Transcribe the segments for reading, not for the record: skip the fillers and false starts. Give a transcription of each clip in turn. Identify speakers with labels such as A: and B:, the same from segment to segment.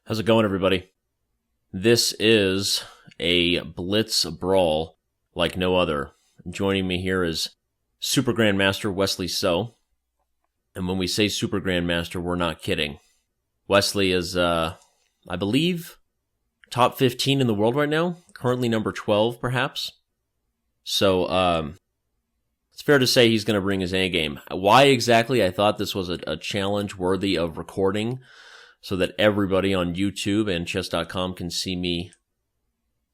A: How's it going, everybody? This is a Blitz brawl like no other. Joining me here is Super Grandmaster Wesley So. And when we say Super Grandmaster, we're not kidding. Wesley is, I believe, top 15 in the world right now. Currently number 12, perhaps. So, it's fair to say he's going to bring his A game. Why exactly? I thought this was a challenge worthy of recording, so that everybody on YouTube and Chess.com can see me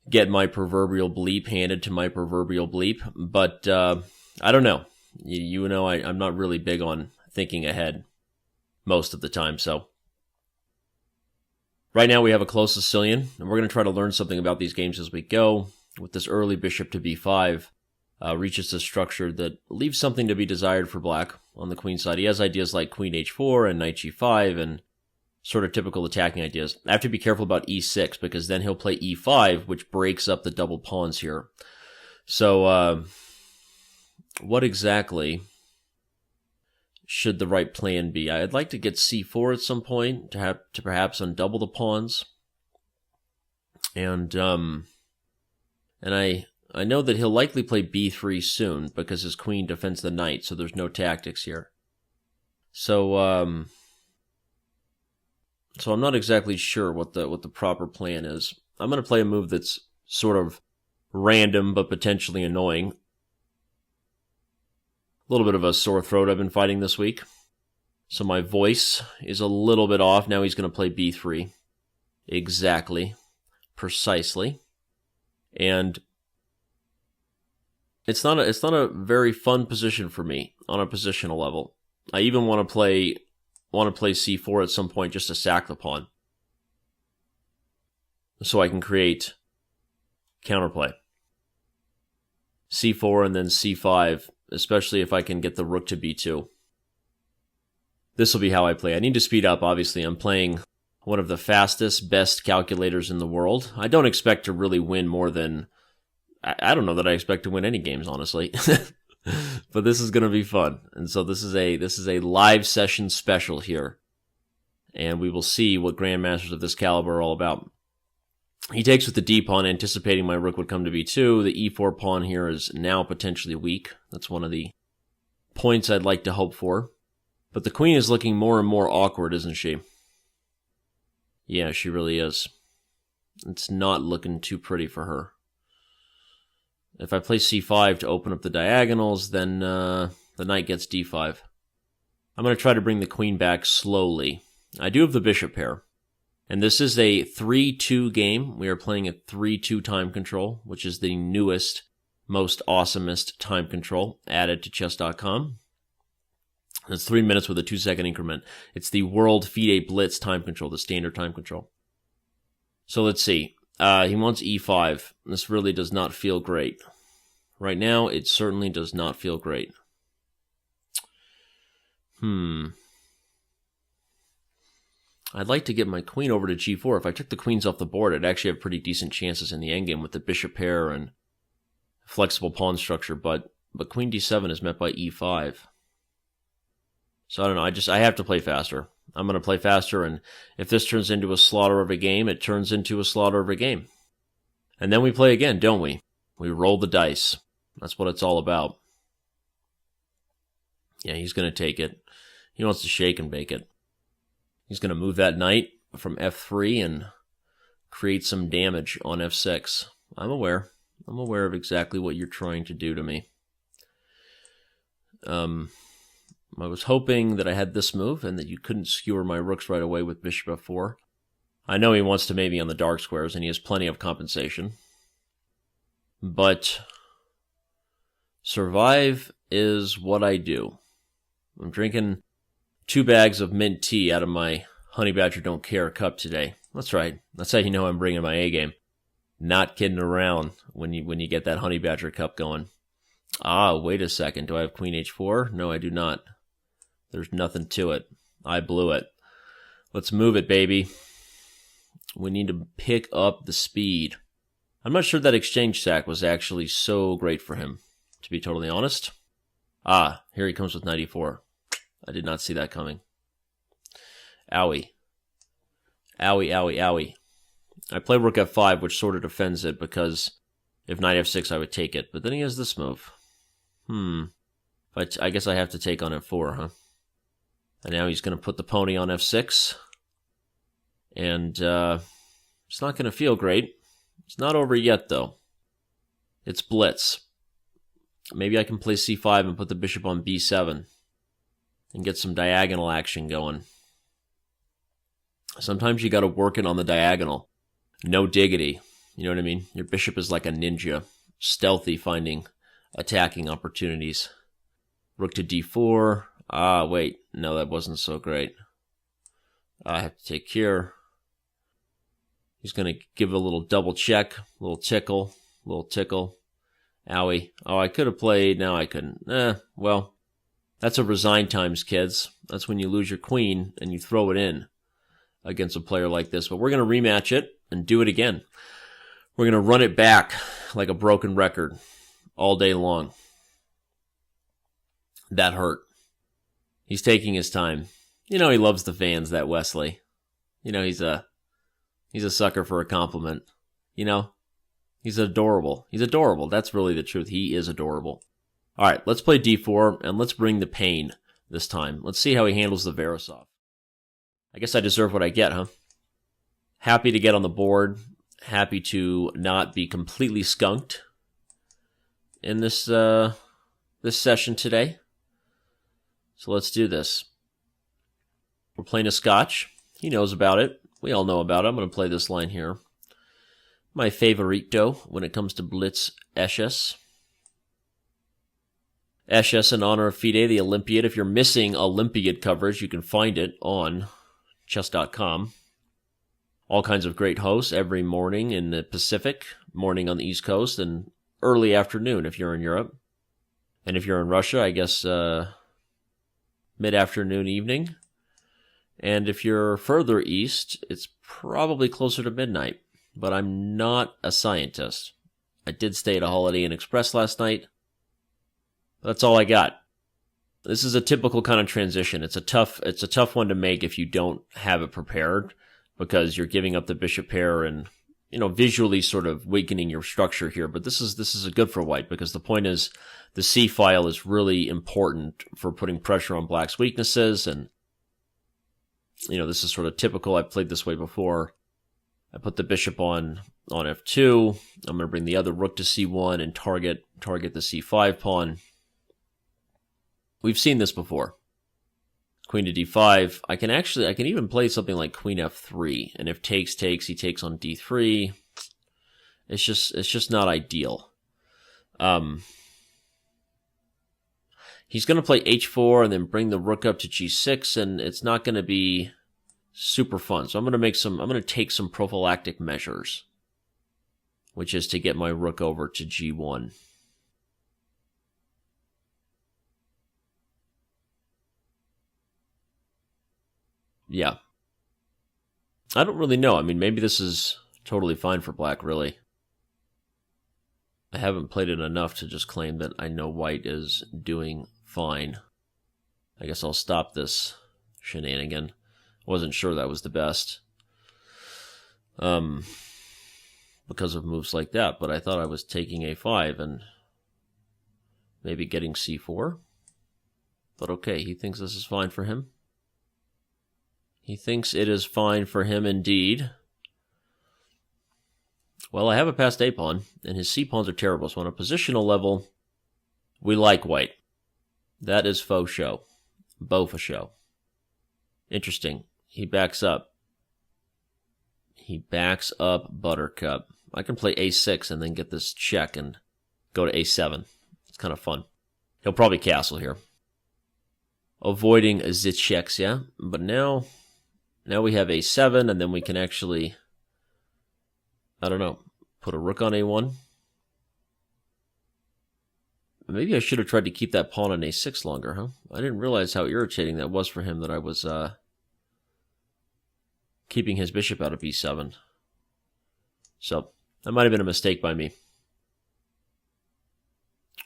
A: get my proverbial bleep handed to my proverbial bleep. But I don't know. You know I'm not really big on thinking ahead most of the time. So right now we have a close Sicilian, and we're going to try to learn something about these games as we go. With this early bishop to b5, reaches a structure that leaves something to be desired for black on the queen side. He has ideas like queen h4 and knight g5 and sort of typical attacking ideas. I have to be careful about e6 because then he'll play e5, which breaks up the double pawns here. So, what exactly should the right plan be? I'd like to get c4 at some point to perhaps undouble the pawns. And I know that he'll likely play b3 soon because his queen defends the knight, so there's no tactics here. So, So I'm not exactly sure what the proper plan is. I'm going to play a move that's sort of random but potentially annoying. A little bit of a sore throat I've been fighting this week. So my voice is a little bit off. Now he's going to play b3. Exactly. Precisely. And it's not a very fun position for me on a positional level. I even want to play c4 at some point just to sack the pawn, so I can create counterplay. c4 and then c5, especially if I can get the rook to b2. This will be how I play. I need to speed up, obviously. I'm playing one of the fastest, best calculators in the world. I don't expect to really win more than... I don't know that I expect to win any games, honestly. But this is going to be fun. And so this is a live session special here. And we will see what grandmasters of this caliber are all about. He takes with the d pawn, anticipating my rook would come to b2. The e4 pawn here is now potentially weak. That's one of the points I'd like to hope for. But the queen is looking more and more awkward, isn't she? Yeah, she really is. It's not looking too pretty for her. If I play c5 to open up the diagonals, then the knight gets d5. I'm going to try to bring the queen back slowly. I do have the bishop pair. And this is a 3-2 game. We are playing a 3-2 time control, which is the newest, most awesomest time control added to Chess.com. It's 3 minutes with a 2-second increment. It's the World FIDE Blitz time control, the standard time control. So let's see. He wants e5. This really does not feel great. Right now, it certainly does not feel great. I'd like to get my queen over to g4. If I took the queens off the board, I'd actually have pretty decent chances in the endgame with the bishop pair and flexible pawn structure, but queen d7 is met by e5. So I don't know, I have to play faster. I'm going to play faster, and if this turns into a slaughter of a game, it turns into a slaughter of a game. And then we play again, don't we? We roll the dice. That's what it's all about. Yeah, he's going to take it. He wants to shake and bake it. He's going to move that knight from f3 and create some damage on f6. I'm aware. I'm aware of exactly what you're trying to do to me. I was hoping that I had this move and that you couldn't skewer my rooks right away with bishop f4. I know he wants to maybe on the dark squares, and he has plenty of compensation. But survive is what I do. I'm drinking 2 bags of mint tea out of my Honey Badger Don't Care cup today. That's right. That's how you know I'm bringing my A game. Not kidding around when you get that Honey Badger cup going. Ah, wait a second. Do I have queen h4? No, I do not. There's nothing to it. I blew it. Let's move it, baby. We need to pick up the speed. I'm not sure that exchange sack was actually so great for him, to be totally honest. Ah, here he comes with knight e4. I did not see that coming. Owie. Owie, owie, owie. I play rook f5, which sort of defends it, because if knight f6, I would take it. But then he has this move. But I guess I have to take on f4, huh? And now he's going to put the pony on f6. And it's not going to feel great. It's not over yet, though. It's Blitz. Maybe I can play c5 and put the bishop on b7 and get some diagonal action going. Sometimes you got to work it on the diagonal. No diggity. You know what I mean? Your bishop is like a ninja, stealthy, finding attacking opportunities. Rook to d4. Ah, wait. No, that wasn't so great. I have to take here. He's going to give a little double check, a little tickle. Owie. Oh, I could have played. No, I couldn't. Well, that's a resign times, kids. That's when you lose your queen and you throw it in against a player like this. But we're going to rematch it and do it again. We're going to run it back like a broken record all day long. That hurt. He's taking his time. You know he loves the fans, that Wesley. You know he's a sucker for a compliment. You know, he's adorable. He's adorable. That's really the truth. He is adorable. All right, let's play d4, and let's bring the pain this time. Let's see how he handles the Verisov. I guess I deserve what I get, huh? Happy to get on the board. Happy to not be completely skunked in this session today. So let's do this. We're playing a Scotch. He knows about it. We all know about it. I'm going to play this line here. My favorito when it comes to Blitz Esches. Esches in honor of FIDE, the Olympiad. If you're missing Olympiad coverage, you can find it on Chess.com. All kinds of great hosts every morning in the Pacific, morning on the East Coast, and early afternoon if you're in Europe. And if you're in Russia, I guess mid-afternoon, evening. And if you're further east, it's probably closer to midnight. But I'm not a scientist. I did stay at a Holiday Inn Express last night. That's all I got. This is a typical kind of transition. It's a tough one to make if you don't have it prepared, because you're giving up the bishop pair and, you know, visually sort of weakening your structure here. But this is good for white, because the point is the C file is really important for putting pressure on black's weaknesses. And, you know, this is sort of typical. I've played this way before. I put the bishop on f2. I'm going to bring the other rook to c1 and target the c5 pawn. We've seen this before. Queen to d5. I can even play something like queen f3, and if takes, he takes on d3. It's just not ideal. He's going to play h4 and then bring the rook up to g6, and it's not going to be super fun. So I'm going to take some prophylactic measures, which is to get my rook over to g1. Yeah. I don't really know. I mean, maybe this is totally fine for black, really. I haven't played it enough to just claim that I know white is doing fine. I guess I'll stop this shenanigan. Wasn't sure that was the best. Because of moves like that, but I thought I was taking a5 and maybe getting c4. But okay, he thinks this is fine for him. He thinks it is fine for him indeed. Well, I have a passed a pawn, and his c pawns are terrible. So on a positional level, we like white. That is faux show. Beau for show. Interesting. He backs up. He backs up Buttercup. I can play a6 and then get this check and go to a7. It's kind of fun. He'll probably castle here. Avoiding the checks, yeah? But now we have a7, and then we can actually, I don't know, put a rook on a1. Maybe I should have tried to keep that pawn on a6 longer, huh? I didn't realize how irritating that was for him that I was keeping his bishop out of b7. So, that might have been a mistake by me.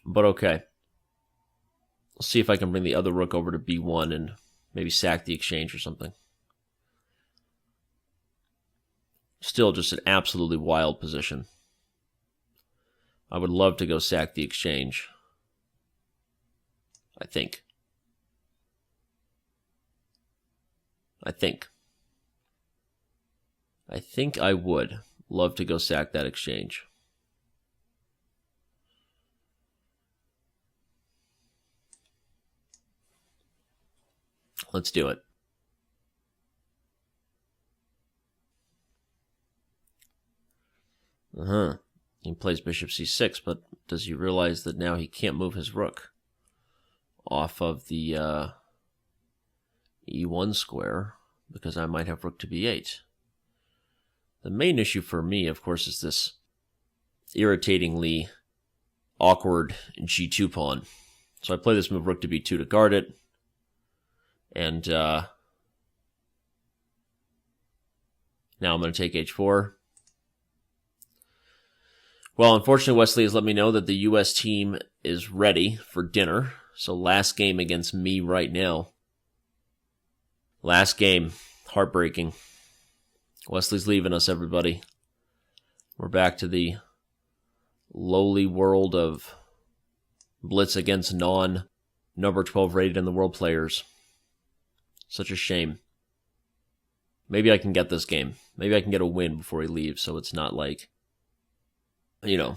A: But okay. Let's see if I can bring the other rook over to b1 and maybe sack the exchange or something. Still just an absolutely wild position. I would love to go sack the exchange. I think. I think I would love to go sack that exchange. Let's do it. He plays bishop c6, but does he realize that now he can't move his rook off of the e1 square because I might have rook to b8? The main issue for me, of course, is this irritatingly awkward g2 pawn. So I play this move rook to b2 to guard it. And now I'm going to take h4. Well, unfortunately, Wesley has let me know that the U.S. team is ready for dinner. So last game against me right now. Last game. Heartbreaking. Wesley's leaving us, everybody. We're back to the lowly world of Blitz against non-number 12 rated in the world players. Such a shame. Maybe I can get this game. Maybe I can get a win before he leaves, so it's not like, you know,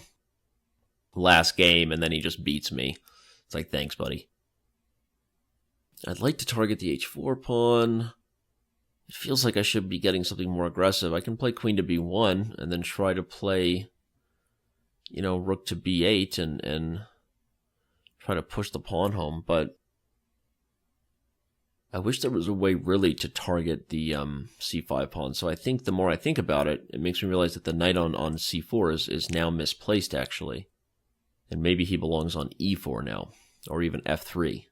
A: last game and then he just beats me. It's like, thanks, buddy. I'd like to target the h4 pawn. It feels like I should be getting something more aggressive. I can play queen to b1 and then try to play, you know, rook to b8 and try to push the pawn home. But I wish there was a way really to target the c5 pawn. So I think the more I think about it, it makes me realize that the knight on c4 is now misplaced, actually. And maybe he belongs on e4 now, or even f3.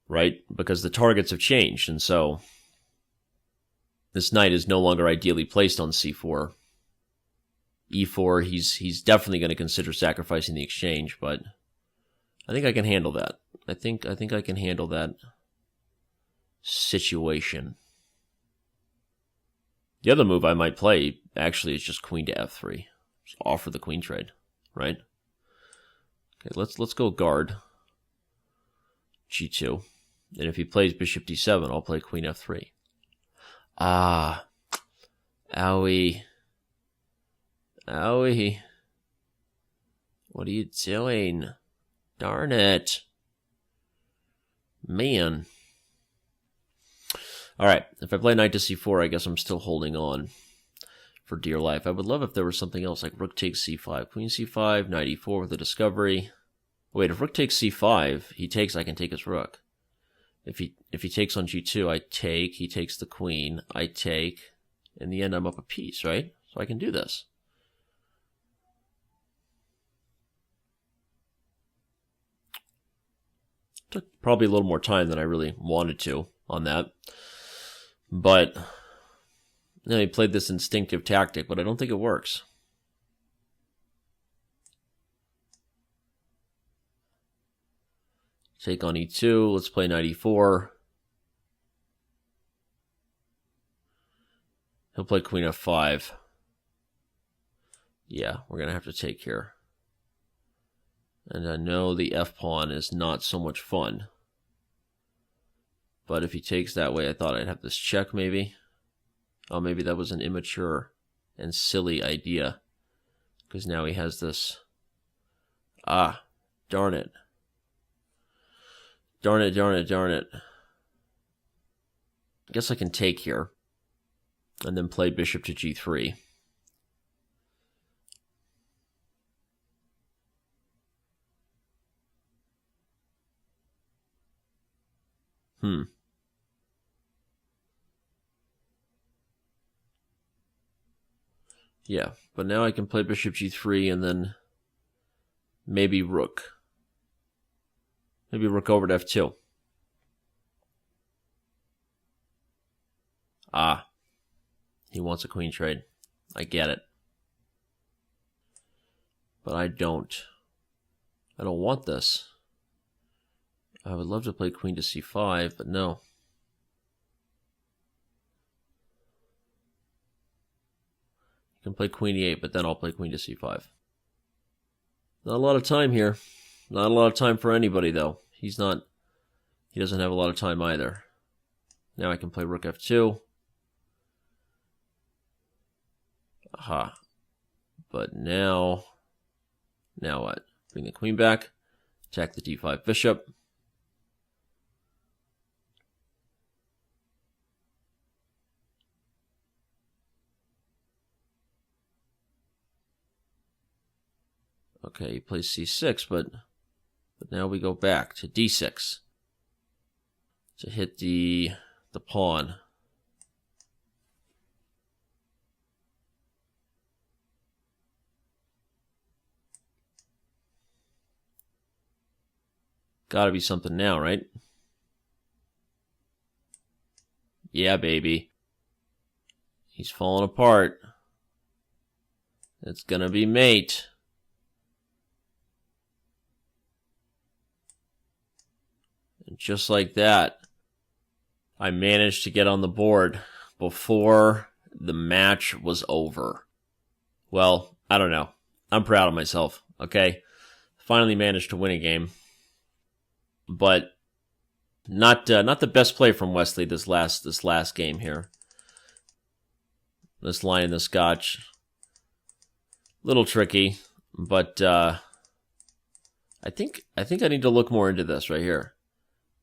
A: Right? Because the targets have changed, and so this knight is no longer ideally placed on c4. e4, he's definitely going to consider sacrificing the exchange, but I think I can handle that. I think I can handle that situation. The other move I might play actually is just queen to f3. Just offer the queen trade, right? Okay, let's go guard g2. And if he plays bishop d7, I'll play queen f3. Ah. Owie. Owie. What are you doing? Darn it. Man. Alright, if I play knight to c4, I guess I'm still holding on for dear life. I would love if there was something else, like rook takes c5, queen c5, knight e4 with a discovery. Wait, if rook takes c5, he takes, I can take his rook. If he takes on g2, I take, he takes the queen, I take. In the end, I'm up a piece, right? So I can do this. Took probably a little more time than I really wanted to on that. But, you know, he played this instinctive tactic, but I don't think it works. Take on e2, let's play knight e4. He'll play queen f5. Yeah, we're going to have to take here. And I know the f-pawn is not so much fun. But if he takes that way, I thought I'd have this check maybe. Oh, maybe that was an immature and silly idea. Because now he has this. Ah, darn it. Darn it, darn it, darn it. I guess I can take here. And then play bishop to g3. Yeah, but now I can play bishop g3 and then maybe rook. Maybe rook over to f2. Ah, he wants a queen trade. I get it. But I don't. I don't want this. I would love to play queen to c5, but no. can play queen e8, but then I'll play queen to c5. Not a lot of time here. Not a lot of time for anybody, though. He doesn't have a lot of time either. Now I can play rook f2. Aha. But now what? Bring the queen back. Attack the d5 bishop. Okay, he plays c6, but now we go back to d6 to hit the pawn. Gotta be something now, right? Yeah, baby. He's falling apart. It's gonna be mate. And just like that, I managed to get on the board before the match was over. Well, I don't know. I'm proud of myself, okay? Finally managed to win a game. But not the best play from Wesley this last game here. This line in the scotch, little tricky, but I think I need to look more into this right here,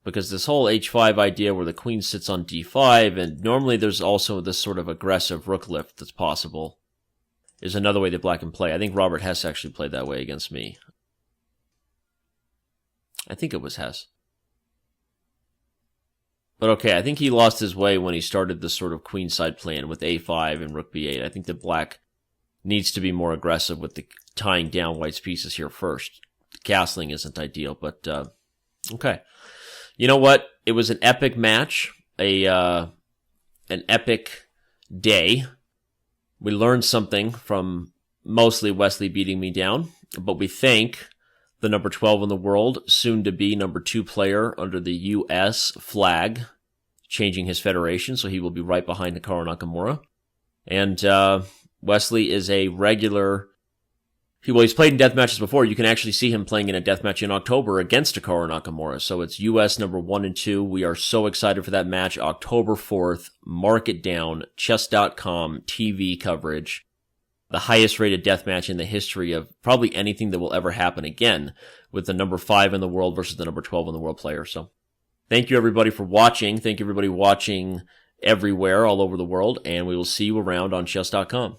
A: because this whole h5 idea where the queen sits on d5, and normally there's also this sort of aggressive rook lift that's possible, is another way that black can play. I think Robert Hess actually played that way against me. I think it was Hess. But okay, I think he lost his way when he started this sort of queenside plan with a5 and rook b8. I think that black needs to be more aggressive with the tying down white's pieces here first. Castling isn't ideal, but okay. You know what? It was an epic match, an epic day. We learned something from mostly Wesley beating me down, but we thank the number 12 in the world, soon to be number 2 player under the U.S. flag, changing his federation, so he will be right behind Hikaru Nakamura. And Wesley is a regular. He's played in death matches before. You can actually see him playing in a death match in October against Hikaru Nakamura. So it's U.S. number 1 and 2. We are so excited for that match. October 4th. Mark it down. Chess.com TV coverage. The highest rated death match in the history of probably anything that will ever happen again, with the number 5 in the world versus the number 12 in the world player. So thank you everybody for watching. Thank you everybody watching everywhere, all over the world. And we will see you around on Chess.com.